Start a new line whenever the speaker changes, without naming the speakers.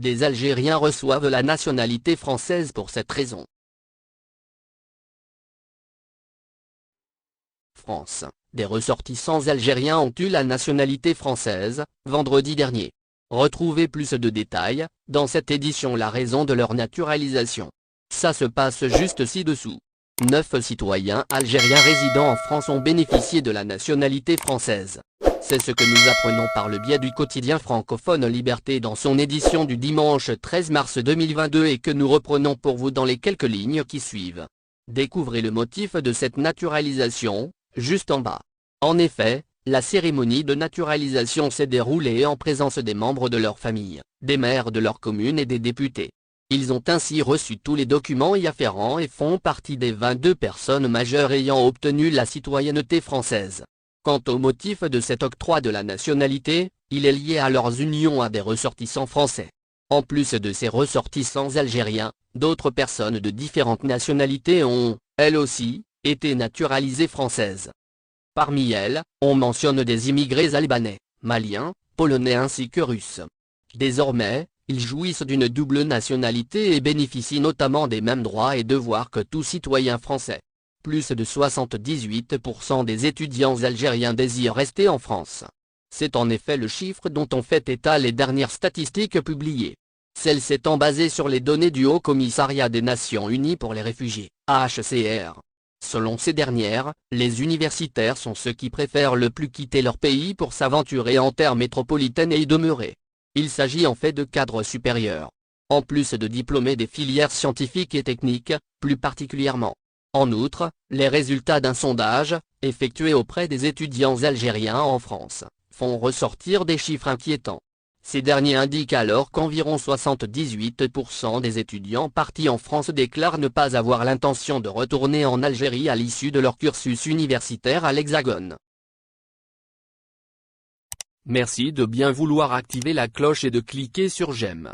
des Algériens reçoivent la nationalité française pour cette raison. France, des ressortissants algériens ont eu la nationalité française, vendredi dernier. Retrouvez plus de détails, dans cette édition, la raison de leur naturalisation. Ça se passe juste ci-dessous. 9 citoyens algériens résidant en France ont bénéficié de la nationalité française. C'est ce que nous apprenons par le biais du quotidien francophone Liberté dans son édition du dimanche 13 mars 2022 et que nous reprenons pour vous dans les quelques lignes qui suivent. Découvrez le motif de cette naturalisation, juste en bas. En effet, la cérémonie de naturalisation s'est déroulée en présence des membres de leur famille, des maires de leur commune et des députés. Ils ont ainsi reçu tous les documents y afférents et font partie des 22 personnes majeures ayant obtenu la citoyenneté française. Quant au motif de cet octroi de la nationalité, il est lié à leurs unions à des ressortissants français. En plus de ces ressortissants algériens, d'autres personnes de différentes nationalités ont, elles aussi, été naturalisées françaises. Parmi elles, on mentionne des immigrés albanais, maliens, polonais ainsi que russes. Désormais, ils jouissent d'une double nationalité et bénéficient notamment des mêmes droits et devoirs que tout citoyen français. Plus de 78% des étudiants algériens désirent rester en France. C'est en effet le chiffre dont ont fait état les dernières statistiques publiées. Celles s'étant basées sur les données du Haut Commissariat des Nations Unies pour les réfugiés, HCR. Selon ces dernières, les universitaires sont ceux qui préfèrent le plus quitter leur pays pour s'aventurer en terre métropolitaine et y demeurer. Il s'agit en fait de cadres supérieurs. En plus de diplômés des filières scientifiques et techniques, plus particulièrement. En outre, les résultats d'un sondage, effectué auprès des étudiants algériens en France, font ressortir des chiffres inquiétants. Ces derniers indiquent alors qu'environ 78% des étudiants partis en France déclarent ne pas avoir l'intention de retourner en Algérie à l'issue de leur cursus universitaire à l'Hexagone. Merci de bien vouloir activer la cloche et de cliquer sur j'aime.